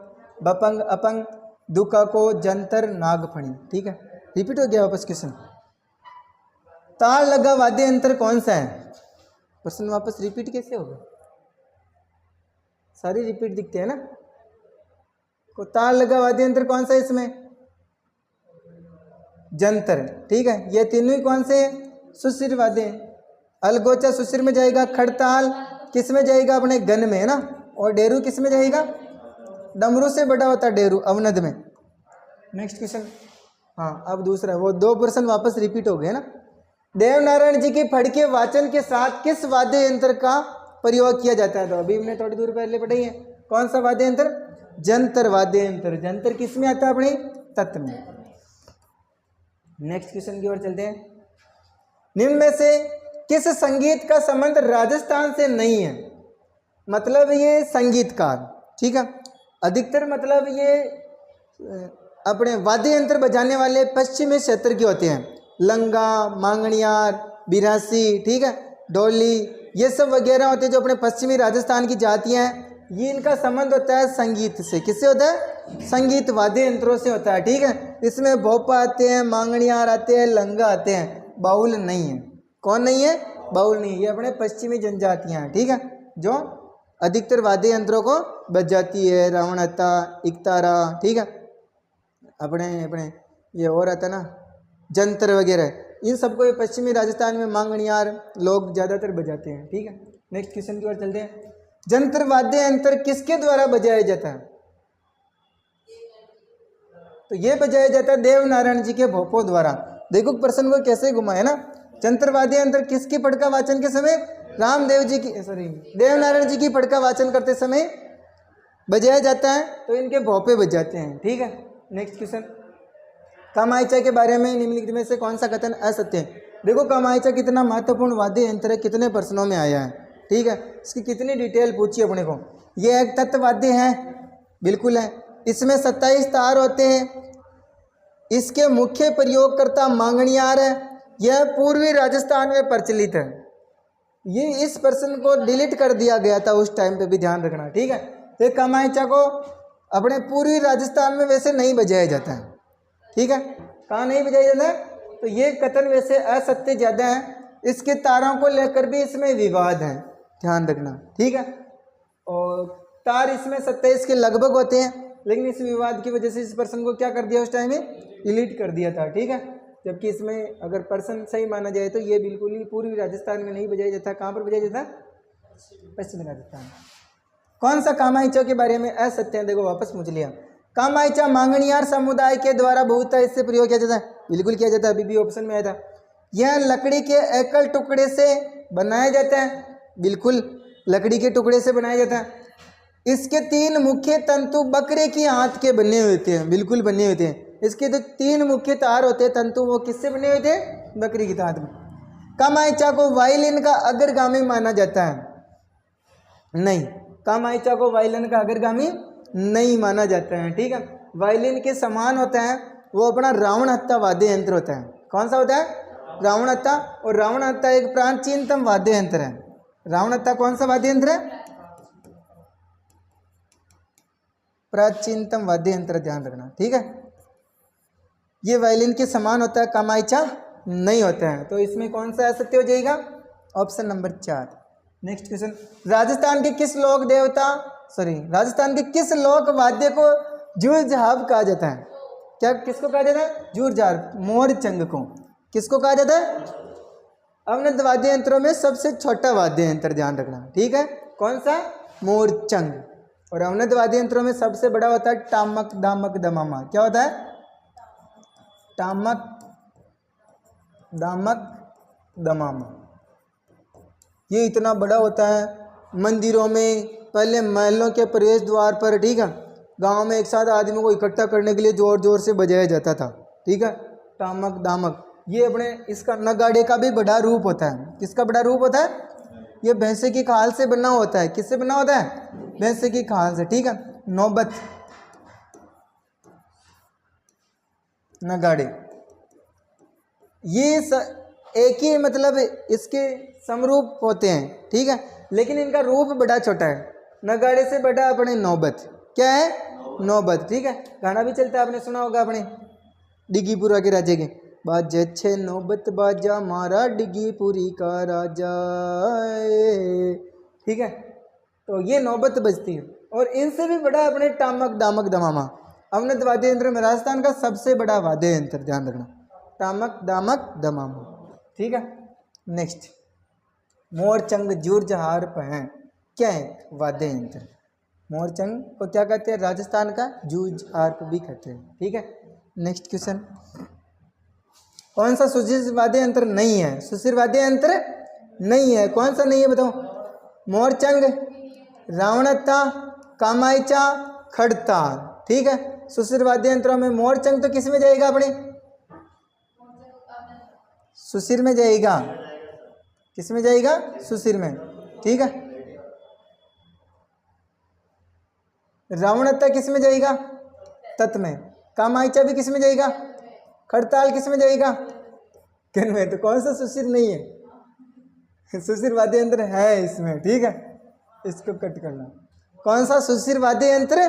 बपंग, अपंग, दुकाको, जंतर, नागफणी, ठीक है। रिपीट हो गया वापस क्वेश्चन। ताल लगा वाद्य यंत्र कौन सा है? प्रश्न वापस रिपीट कैसे होगा? सारी रिपीट दिखते हैं ना। को ताल लगा वाद्य यंत्र कौन सा है इसमें? जंतर, ठीक है। ये तीनों ही कौन से हैं? सुशिर वाद्य हैं। अलगोचा सुशिर में जाएगा, खड़ताल किस में जाएगा? अपने गन में, है ना। और डेरू किस में जाएगा? डमरू से बड़ा होता है डेरू, अवनद में। Next question. हाँ, अब दूसरा, वो 2 प्रश्न वापस रिपीट हो गए ना। देवनारायण जी की फड़के वाचन के साथ किस वाद्य यंत्र का प्रयोग किया जाता है? तो अभी हमने थोड़ी दूर पहले पढ़ी है। कौन सा वाद्य यंत्र? जंतर वाद्य यंत्र। जंतर किस में आता है? अपने तत्व में। नेक्स्ट क्वेश्चन की ओर चलते हैं। निम्न में से किस संगीत का संबंध राजस्थान से नहीं है? मतलब ये संगीतकार, ठीक है। अधिकतर मतलब ये अपने वाद्य यंत्र बजाने वाले पश्चिमी क्षेत्र के होते हैं। लंगा, मांगणियार, बिरासी, ठीक है, डोली, ये सब वगैरह होते हैं जो अपने पश्चिमी राजस्थान की जातियां हैं। ये इनका संबंध होता है संगीत से। किससे होता है? संगीत वाद्य यंत्रों से होता है, ठीक है। इसमें भोपा आते हैं, मांगणियार आते हैं, लंगा आते हैं, बाउल नहीं है। कौन नहीं है? बाउल नहीं। ये अपने पश्चिमी जनजातियां हैं, ठीक है, जो अधिकतर वाद्य यंत्रों को बजाती है। रावणता, इकतारा, ठीक है, अपने अपने ये और आता ना जंतर वगैरह, इन सबको पश्चिमी राजस्थान में मांगणियार लोग ज़्यादातर बजाते हैं, ठीक है। नेक्स्ट क्वेश्चन की ओर चलते हैं। जंतर वाद्य यंत्र किसके द्वारा बजाया जाता है? तो ये बजाया जाता है देवनारायण जी के भोपों द्वारा। देखो प्रश्न को कैसे घुमाए ना। जंतर वाद्य यंत्र किसकी पढ़का वाचन के समय? रामदेव जी की, सॉरी, देवनारायण जी की पढ़का वाचन करते समय बजाया जाता है, तो इनके भोपे बजाते हैं, ठीक है। Next question. कामायचा के बारे में निम्नलिखित में से कौन सा कथन असत्य है? देखो कामायचा कितना महत्वपूर्ण वाद्य यंत्र है, कितने प्रश्नों में आया है, ठीक है। इसकी कितनी डिटेल पूछी अपने को। ये एक तत्व वाद्य है, बिल्कुल है। इसमें 27 तार होते हैं। इसके मुख्य प्रयोगकर्ता मांगणियार है। यह पूर्वी राजस्थान में प्रचलित है। ये इस प्रश्न को डिलीट कर दिया गया था उस टाइम पे भी ध्यान रखना, ठीक है। तो कामायचा को अपने पूर्वी राजस्थान में वैसे नहीं बजाया जाता है, ठीक है। कहाँ नहीं बजाया जाता है? तो ये कथन वैसे असत्य ज़्यादा है। इसके तारों को लेकर भी इसमें विवाद है, ध्यान रखना, ठीक है। और तार इसमें 27 के लगभग होते हैं, लेकिन इस विवाद की वजह से इस पर्सन को क्या कर दिया उस टाइम में? डिलीट कर दिया था, ठीक है। जबकि इसमें अगर पर्सन सही माना जाए तो ये बिल्कुल ही पूर्वी राजस्थान में नहीं बजाया जाता। कहाँ पर बजाया जाता? पश्चिमी राजस्थान। कौन सा कामायचा के बारे में असत्य है? देखो वापस पूछ लिया। कामायचा मांगणियार समुदाय के द्वारा बहुता इससे प्रयोग किया जाता है, बिल्कुल किया जाता है, अभी भी ऑप्शन में आया था। यह लकड़ी के एकल टुकड़े से बनाया जाता है, बिल्कुल लकड़ी के टुकड़े से बनाया जाता है। इसके 3 मुख्य तंतु बकरे की आंत के बने हुए थे, बिल्कुल बने हुए थे। इसके जो 3 मुख्य तार होते हैं तंतु, वो किससे बने हुए थे? बकरी की आंत में। कामायचा को वायलिन का अग्रगामी माना जाता है? नहीं, कामायचा को वायलिन का अग्रगामी नहीं माना जाता है, ठीक है। वायलिन के समान होता है वो अपना रावण हत्ता वाद्य यंत्र होता है। कौन सा होता है? रावण हत्ता। और रावण हत्ता एक प्राचीनतम वाद्य यंत्र है। रावण हत्ता कौन सा वाद्य यंत्र है? प्राचीनतम वाद्य यंत्र, ध्यान रखना, ठीक है। ये वायलिन के समान होता है, कामायचा नहीं होता है। तो इसमें कौन सा असत्य हो जाएगा? Option number 4। Next question. Rajasthan के किस लोक वाद्य को जूरझाब कहा जाता है? क्या किसको कहा जाता है? जूरझाब, मोरचंग को। किसको कहा जाता है? अवनद वाद्य यंत्रों में सबसे छोटा वाद्य यंत्र, ध्यान रखना, ठीक है। कौन सा? मोरचंग। और अवनद वाद्य यंत्रों में सबसे बड़ा होता है टामक, दामक, दमामा। क्या होता है? टामक, दामक, दमामा। ये इतना बड़ा होता है। मंदिरों में पहले महलों के प्रवेश द्वार पर, ठीक है, गांव में एक साथ आदमियों को इकट्ठा करने के लिए जोर जोर से बजाया जाता था, ठीक है। टामक, दामक, ये अपने इसका नगाड़े का भी बड़ा रूप होता है। किसका बड़ा रूप होता है? ये भैंसे की खाल से बना होता है। किससे बना होता है? भैंसे की खाल से, ठीक है। नौबत, नगाड़े, ये एक ही मतलब इसके समरूप होते हैं, ठीक है, लेकिन इनका रूप बड़ा छोटा है। नगाड़े से बड़ा अपने नौबत, क्या है? नौबत, ठीक है। गाना भी चलता है, आपने सुना होगा अपने डिगीपुरा के राजे के, बाजे छे नौबत बाजा मारा डिगीपुरी का राजा, ठीक है। तो ये नौबत बजती है। और इनसे भी बड़ा अपने टामक दामक दमामा, अवनत वाद्य यंत्र में राजस्थान का सबसे बड़ा वाद्य यंत्र, ध्यान रखना, टामक दामक दमामा, ठीक है। नेक्स्ट, मोरचंग जूरजहार पहन, क्या है? वाद्य यंत्र। मोरचंग को क्या कहते हैं? राजस्थान का जूझ हार्प भी कहते हैं, ठीक है। नेक्स्ट क्वेश्चन, कौन सा सुशिर वाद्य यंत्र नहीं है? सुशिर वाद्य यंत्र नहीं है, कौन सा नहीं है बताओ? मोरचंग, रावणता, कामायचा, खड़ताल, ठीक है। सुशिर वाद्य यंत्रों में मोरचंग तो किस में जाएगा अपने? सुशिर में जाएगा, किस में जाएगा? सुशिर में, ठीक है। रावणता किस में जाएगा? तत् में। कामायचा भी किस में जाएगा? खड़ताल किस में जाएगा? किन में? तो कौन सा सुशिर नहीं है? सुशिर वाद्य यंत्र है इसमें, ठीक है, इसको कट करना। कौन सा सुशिर वाद्य यंत्र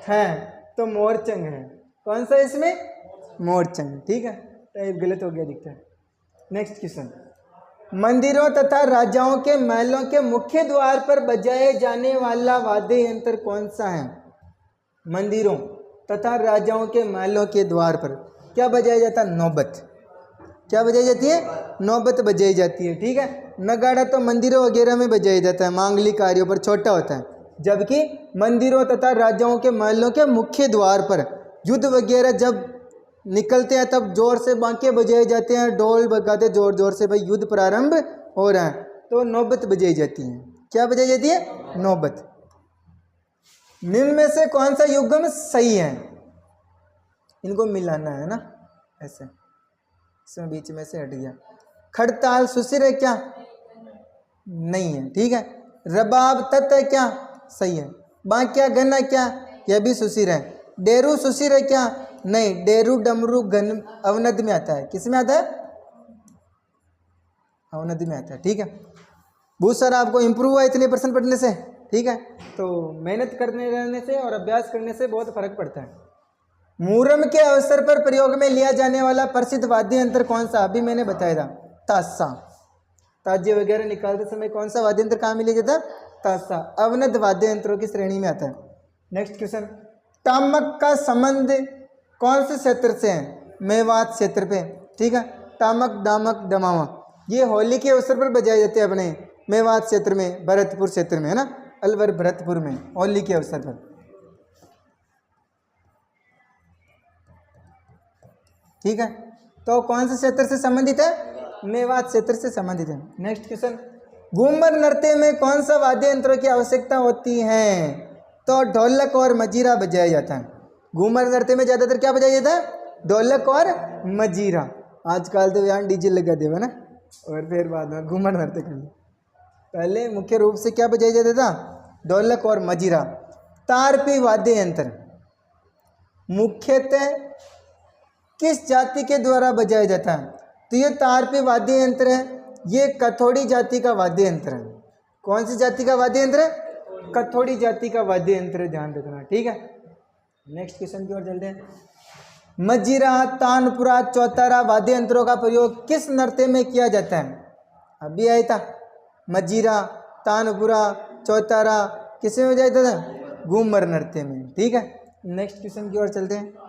है? तो मोरचंग है। कौन सा इसमें? मोरचंग, ठीक है। टाइप गलत हो गया दिखता है। नेक्स्ट क्वेश्चन, मंदिरों तथा राजाओं के महलों के मुख्य द्वार पर बजाए जाने वाला वाद्य यंत्र कौन सा है? मंदिरों तथा राजाओं के महलों के द्वार पर क्या बजाया जाता है? नौबत। क्या बजाई जाती है? नौबत बजाई जाती है, ठीक है। नगाड़ा तो मंदिरों वगैरह में बजाया जाता है, मांगलिक कार्यों पर छोटा होता है, जबकि मंदिरों तथा राजाओं के महलों के मुख्य द्वार पर युद्ध वगैरह जब निकलते हैं तब जोर से बांके बजाए जाते हैं, ढोल बजाते जोर जोर से, भाई युद्ध प्रारंभ हो रहा है, तो नौबत बजाई जाती है। क्या बजाई जाती है? नौबत। निम्न में से कौन सा युग्म सही है? इनको मिलाना है ना, ऐसे, इसमें बीच में से हट गया। खड़ताल सुशिर है क्या? नहीं है, ठीक है। रबाब तत् है क्या? सही है। बांक्या गन है क्या? यह भी सुशिर है। डेरू सुशिर है क्या? नहीं, डेरू डमरू गन अवनद में आता है। किस में आता है? अवनद में आता है, ठीक है। बहुत सारा आपको इंप्रूव हुआ इतने % पढ़ने से, ठीक है। तो मेहनत करने रहने से और अभ्यास करने से बहुत फर्क पड़ता है। मुहर्रम के अवसर पर प्रयोग में लिया जाने वाला प्रसिद्ध वाद्य यंत्र कौन सा? अभी मैंने बताया था, ताशा। ताजे वगैरह निकालते समय कौन सा वाद्य यंत्र कहाँ में लिया जाता? ताशा। अवनद वाद्य यंत्रों की श्रेणी में आता है। नेक्स्ट क्वेश्चन, टामक का संबंध कौन से क्षेत्र से है? मेवात क्षेत्र पे, ठीक है। टामक दामक दमावा, ये होली के अवसर पर बजाए जाते हैं अपने मेवात क्षेत्र में, भरतपुर क्षेत्र में, है ना, अलवर भरतपुर में, होली के अवसर पर, ठीक है। तो कौन से क्षेत्र से संबंधित है? मेवात क्षेत्र से संबंधित है। नेक्स्ट क्वेश्चन, घूमर नृत्य में कौन सा वाद्य यंत्रों की आवश्यकता होती है? तो ढोलक और मजीरा बजाया जाता है। घूमर नृत्य में ज्यादातर क्या बजाया जाता है? ढोलक और मजीरा। आजकल तो यहाँ डीजे लगा देवा ना, और फिर बाद में घूमर नृत्य कर लो। पहले मुख्य रूप से क्या बजाया जाता था? ढोलक और मजीरा। तारपी वाद्य यंत्र मुख्यतः किस जाति के द्वारा बजाया जाता है? तो ये तारपी वाद्य यंत्र है, ये कथोड़ी जाति का वाद्य यंत्र है। कौन सी जाति का वाद्य यंत्र है? कथोड़ी जाति का वाद्य यंत्र, ध्यान रखना, ठीक है। नेक्स्ट क्वेश्चन की ओर चलते हैं। मजीरा, तानपुरा, चौतारा वाद्य यंत्रों का प्रयोग किस नृत्य में किया जाता है? अभी आया था, मजीरा, तानपुरा, चौतारा किस में बजाया जाता था? घूमर नृत्य में, ठीक है। नेक्स्ट क्वेश्चन की ओर चलते हैं।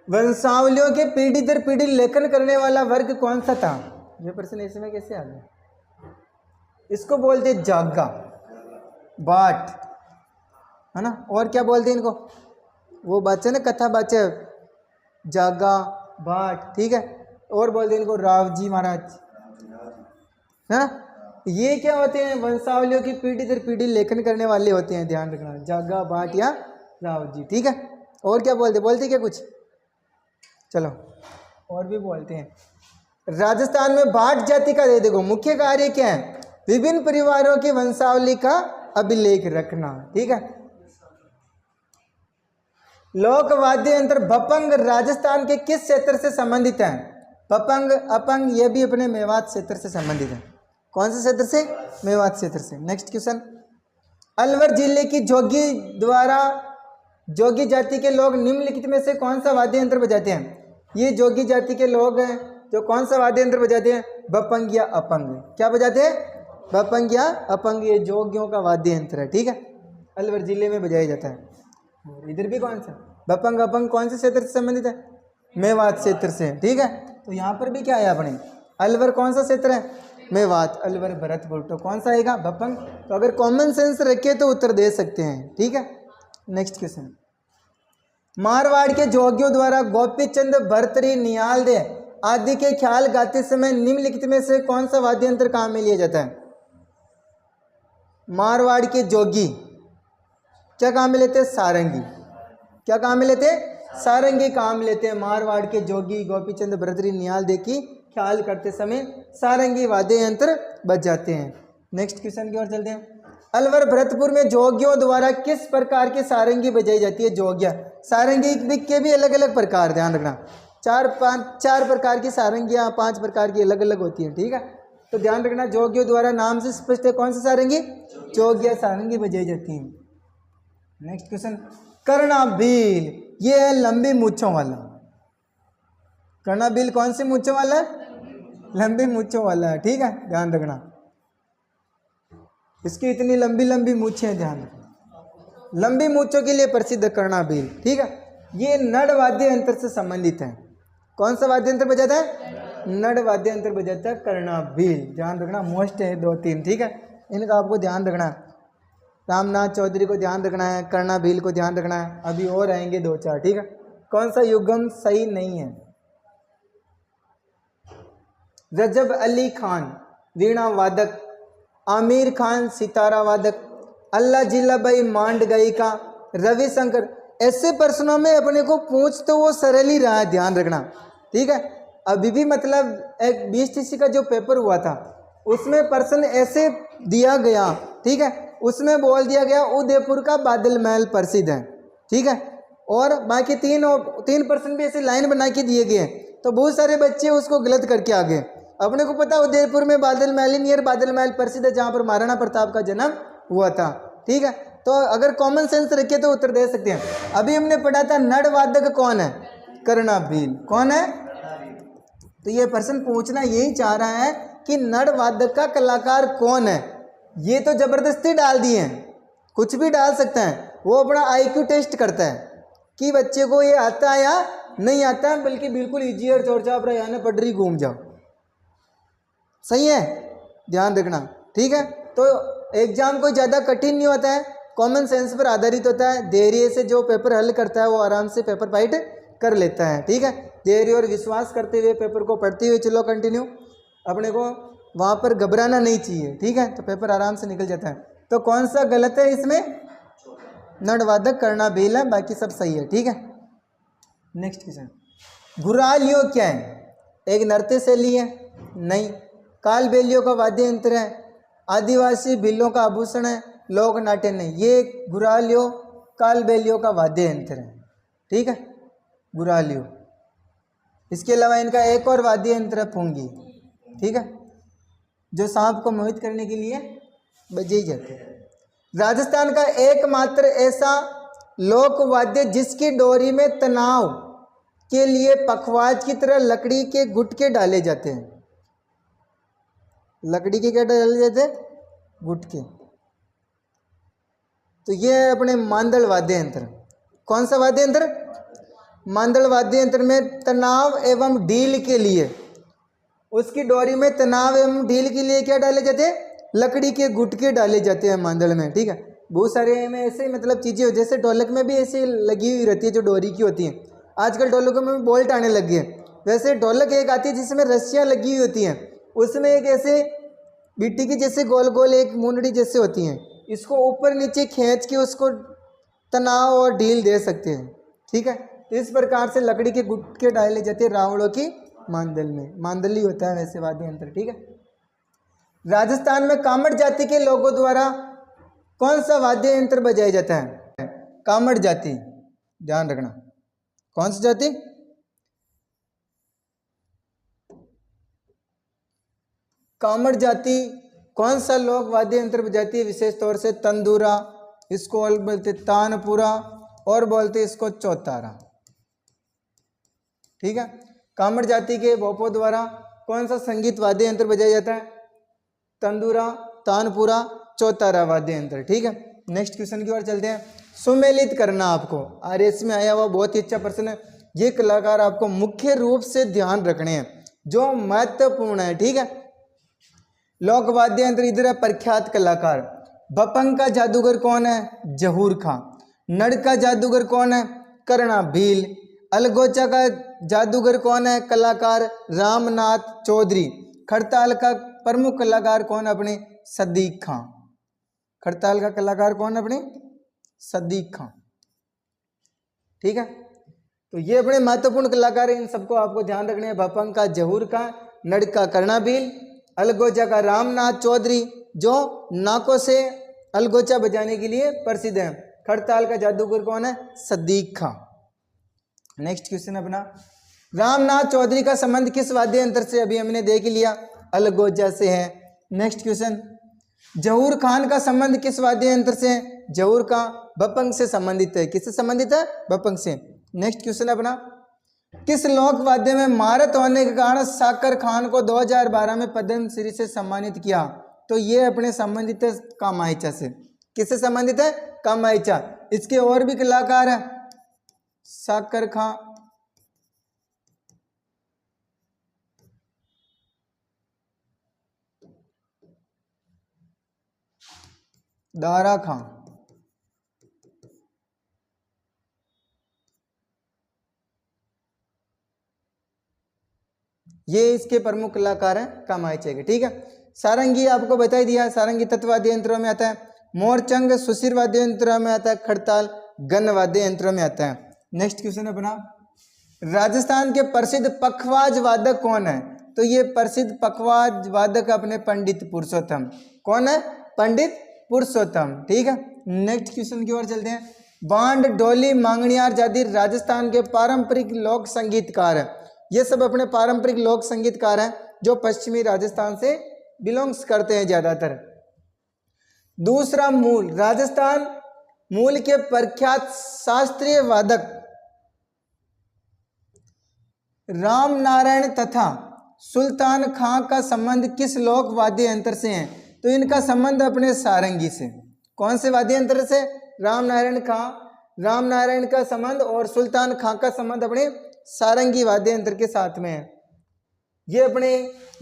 वंशावलियों के पीढ़ी दर पीढ़ी लेखन करने वाला वर्ग कौन सा था? ये प्रश्न इसमें कैसे आ गया? इसको बोलते जागा, बाट, है ना। और क्या बोलते हैं इनको? वो बाचे ना, कथा बाचे, जागा, बाट, ठीक है। और बोलते हैं इनको रावजी महाराज, है ना। ये क्या होते हैं? वंशावलियों की पीढ़ी दर पीढ़ी लेखन करने वाले होते हैं, ध्यान रखना, जागा, बाट या रावजी, ठीक है। और क्या बोलते क्या कुछ? चलो और भी बोलते हैं। राजस्थान में भाट जाति का, देखो मुख्य कार्य क्या है? विभिन्न परिवारों की वंशावली का अभिलेख रखना। ठीक है। लोक वाद्य यंत्र भपंग राजस्थान के किस क्षेत्र से संबंधित है? भपंग अपंग ये भी अपने मेवात क्षेत्र से संबंधित है। कौन से क्षेत्र से? मेवात क्षेत्र से। नेक्स्ट क्वेश्चन, अलवर जिले की जोगी जाति के लोग निम्नलिखित में से कौन सा वाद्य यंत्र बजाते हैं? ये जोगी जाति के लोग हैं जो कौन सा वाद्य यंत्र बजाते हैं? भपंग या अपंग। क्या बजाते हैं? भपंग या अपंग। ये जोगियों का वाद्य यंत्र है। ठीक है, अलवर जिले में बजाया जाता है। इधर भी कौन सा? भपंग अपंग कौन से क्षेत्र से संबंधित है? मेवात क्षेत्र से। ठीक है, तो यहाँ पर भी क्या है अपने अलवर कौन सा क्षेत्र है? मेवात। अलवर भरतपुर, तो कौन सा आएगा? भपंग। तो अगर कॉमन सेंस रखे तो उत्तर दे सकते हैं। ठीक है, नेक्स्ट क्वेश्चन, मारवाड़ के जोगियों द्वारा गोपी चंद भर्तरी निहाल दे आदि के ख्याल गाते समय निम्नलिखित में से कौन सा वाद्य यंत्र काम में लिया जाता है? मारवाड़ के जोगी क्या काम में लेते हैं? सारंगी। क्या काम में लेते हैं? सारंगी काम लेते हैं। मारवाड़ के जोगी गोपीचंद भर्तरी निहाल दे की ख्याल करते समय सारंगी वाद्य यंत्र बजाते हैं। नेक्स्ट क्वेश्चन की ओर चलते हैं, अलवर भरतपुर में जोगियों द्वारा किस प्रकार की सारंगी बजाई जाती है? जोगिया सारंगी के भी अलग अलग प्रकार, ध्यान रखना। चार प्रकार की सारंगियाँ 5 प्रकार की अलग अलग होती हैं। ठीक है, तो ध्यान रखना, जोगियों द्वारा नाम से स्पष्ट है कौन सी सारंगी? जोगिया सारंगी बजाई जाती है। नेक्स्ट क्वेश्चन, कर्णाबील ये है लंबी मूंछों वाला। कर्णाबील कौन सी मूंछों वाला है? लंबी मूंछों वाला है। ठीक है, ध्यान रखना, इसकी इतनी लंबी लंबी मूंछें हैं, ध्यान रखना। लंबी मूंछों के लिए प्रसिद्ध है कर्णाबील। ठीक है, ये नड़ वाद्य यंत्र से संबंधित है। कौन सा वाद्य यंत्र बजाता है? नड़ वाद्य यंत्र बजाता है कर्णाबील। ध्यान रखना, मोस्ट है 2-3। ठीक है, इनका आपको ध्यान रखना है। रामनाथ चौधरी को ध्यान रखना है, कर्णाबील को ध्यान रखना है, अभी और आएंगे 2-4। ठीक है, कौन सा युग्म सही नहीं है? रजब अली खान वीणा वादक, आमिर खान सितारा वादक, अल्लाह जिला भाई मांड गायिका, रविशंकर। ऐसे प्रश्नों में अपने को पूछ तो वो सरल ही रहा है, ध्यान रखना। ठीक है, अभी भी मतलब एक BSTC का जो पेपर हुआ था उसमें प्रश्न ऐसे दिया गया। ठीक है, उसमें बोल दिया गया उदयपुर का बादल महल प्रसिद्ध है। ठीक है, और बाकी 3% भी ऐसे लाइन बना के दिए गए, तो बहुत सारे बच्चे उसको गलत करके आ गए। अपने को पता उदयपुर में बादल महल, नियर बादल महल प्रसिद्ध है जहाँ पर महाराणा प्रताप का जन्म हुआ था। ठीक है, तो अगर कॉमन सेंस रखे तो उत्तर दे सकते हैं। अभी हमने पढ़ा था नड़ वादक कौन है? कर्णाबील। कौन है? तो ये प्रश्न पूछना यही चाह रहा है कि नड़ वादक का कलाकार कौन है। ये तो जबरदस्ती डाल दिए हैं, कुछ भी डाल सकते हैं। वो अपना IQ टेस्ट करता है कि बच्चे को ये आता है या नहीं आता है, बल्कि बिल्कुल ईजी और चौड़चाप रहा यानी पटरी घूम जाओ। सही है, ध्यान रखना। ठीक है, तो एग्जाम कोई ज़्यादा कठिन नहीं होता है, कॉमन सेंस पर आधारित होता है। धैर्य से जो पेपर हल करता है वो आराम से पेपर फाइट कर लेता है। ठीक है, धैर्य और विश्वास करते हुए पेपर को पढ़ते हुए चलो कंटिन्यू, अपने को वहाँ पर घबराना नहीं चाहिए। ठीक है, तो पेपर आराम से निकल जाता है। तो कौन सा गलत है इसमें? नड़वादक कर्णाबील है, बाकी सब सही है। ठीक है, नेक्स्ट क्वेश्चन, घुरालियो क्या है? एक नृत्य शैली है? नहीं। कालबेलियों का वाद्य यंत्र है? आदिवासी भिल्लों का आभूषण है? लोक नाट्य नहीं। ये घुरालियो कालबेलियों का वाद्य यंत्र है। ठीक है, घुरालियो। इसके अलावा इनका एक और वाद्य यंत्र है पुंगी। ठीक है, जो सांप को मोहित करने के लिए बजाई जाती है। राजस्थान का एकमात्र ऐसा लोक वाद्य जिसकी डोरी में तनाव के लिए पखवाज की तरह लकड़ी के गुटके डाले जाते हैं। लकड़ी के क्या डाले जाते हैं? गुटके। तो ये है अपने मांदल वाद्य यंत्र। कौन सा वाद्य यंत्र? मांदल वाद्य यंत्र में तनाव एवं ढील के लिए, उसकी डोरी में तनाव एवं ढील के लिए क्या डाले जाते हैं? लकड़ी के गुटके डाले जाते हैं मांदल में। ठीक है, बहुत सारे में ऐसे मतलब चीज़ें, जैसे ढोलक में भी ऐसे लगी हुई रहती है जो डोरी की होती हैं। आजकल ढोलकों में भी बोल्ट आने लग गए। वैसे ढोलक एक आती है जिसमें रस्सियाँ लगी हुई होती हैं, उसमें एक ऐसे बिट्टी की जैसे गोल गोल एक मुंडड़ी जैसे होती हैं, इसको ऊपर नीचे खींच के उसको तनाव और ढील दे सकते हैं। ठीक है, तो इस प्रकार से लकड़ी के गुटके डाले जाते हैं रावणों की मांदल में। मांदल ही होता है वैसे वाद्य यंत्र। ठीक है, राजस्थान में कामड़ जाति के लोगों द्वारा कौन सा वाद्य यंत्र बजाया जाता है? कामड़ जाति, ध्यान रखना, कौन सी जाति? कामड़ जाति कौन सा लोक वाद्य यंत्र बजाती है? विशेष तौर से तंदूरा, इसको बोलते तानपुरा और बोलते इसको चौतारा। ठीक है, कामड़ जाति के भोपो द्वारा कौन सा संगीत वाद्य यंत्र बजाया जाता है? तंदूरा, तानपुरा, चौतारा वाद्य यंत्र। ठीक है, नेक्स्ट क्वेश्चन की ओर चलते हैं। सुमेलित करना आपको आरएस में आया हुआ बहुत ही अच्छा प्रश्न है। ये कलाकार आपको मुख्य रूप से ध्यान रखने हैं जो महत्वपूर्ण है। ठीक है, लोक वाद्य यंत्र इधर है प्रख्यात कलाकार। बपंग का जादूगर कौन है? जहूर खां। नड़ का जादूगर कौन है? करना भील। अलगोचा का जादूगर कौन है? कलाकार रामनाथ चौधरी। खड़ताल का प्रमुख कलाकार कौन है अपने? सदीक खां। खड़ताल का कलाकार कौन है अपने? सदीक खां। ठीक है, तो ये अपने महत्वपूर्ण कलाकार हैं, इन सबको आपको ध्यान रखने हैं। बपंग का जहूर खां, नड़ का करना भील, अलगोचा का रामनाथ चौधरी जो नाकों से अलगोचा बजाने के लिए प्रसिद्ध है। खड़ताल का जादूगर कौन है? सदीक खां। नेक्स्ट क्वेश्चन अपना, रामनाथ चौधरी का संबंध किस वाद्य यंत्र से? अभी हमने देख लिया, अलगोजा से है। नेक्स्ट क्वेश्चन, जहूर खान का संबंध किस वाद्य यंत्र से है? जहूर खां बपंग से संबंधित है। किससे संबंधित है? बपंग से। नेक्स्ट क्वेश्चन अपना, किस लोक वाद्य में महारत होने के कारण साकर खान को 2012 में पद्मश्री से सम्मानित किया? तो ये अपने संबंधित है कामायचा से। किससे संबंधित है? कामायचा। इसके और भी कलाकार हैं, साकर खां, दारा खां, ये इसके प्रमुख कलाकार हैं कामायचे के। ठीक है, सारंगी आपको बता ही दिया, सारंगी तत्व वाद्य यंत्रों में आता है। मोरचंग सुशिर वाद्य यंत्रों में आता है। खड़ताल गन वाद्य यंत्रों में आता है। नेक्स्ट क्वेश्चन अपना, राजस्थान के प्रसिद्ध पखवाज वादक कौन है? तो ये प्रसिद्ध पखवाज वादक अपने पंडित पुरुषोत्तम। कौन है? पंडित पुरुषोत्तम। ठीक है, नेक्स्ट क्वेश्चन की ओर चलते हैं। बांड, ढोली, मांगणियार आदि राजस्थान के पारंपरिक लोक संगीतकार हैं। ये सब अपने पारंपरिक लोक संगीतकार हैं जो पश्चिमी राजस्थान से बिलोंग्स करते हैं ज्यादातर। दूसरा, मूल राजस्थान मूल के प्रख्यात शास्त्रीय वादक राम नारायण तथा सुल्तान खां का संबंध किस लोक वाद्य यंत्र से है? तो इनका संबंध अपने सारंगी से। कौन से वाद्य यंत्र से? राम नारायण का संबंध और सुल्तान खां का संबंध अपने सारंगी वाद्य यंत्र के साथ में है। ये अपने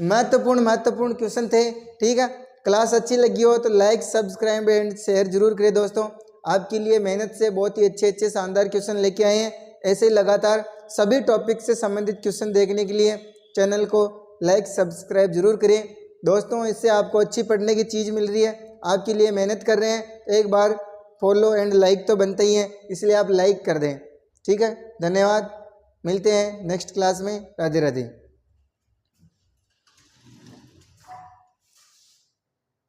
महत्वपूर्ण क्वेश्चन थे। ठीक है, क्लास अच्छी लगी हो तो लाइक, सब्सक्राइब एंड शेयर जरूर करें दोस्तों। आपके लिए मेहनत से बहुत ही अच्छे शानदार क्वेश्चन लेके आए हैं। ऐसे ही लगातार सभी टॉपिक से संबंधित क्वेश्चन देखने के लिए चैनल को लाइक, सब्सक्राइब जरूर करें दोस्तों। इससे आपको अच्छी पढ़ने की चीज़ मिल रही है, आपके लिए मेहनत कर रहे हैं। एक बार फॉलो एंड लाइक तो बनता ही है, इसलिए आप लाइक कर दें। ठीक है, धन्यवाद। मिलते हैं नेक्स्ट क्लास में। राधे राधे।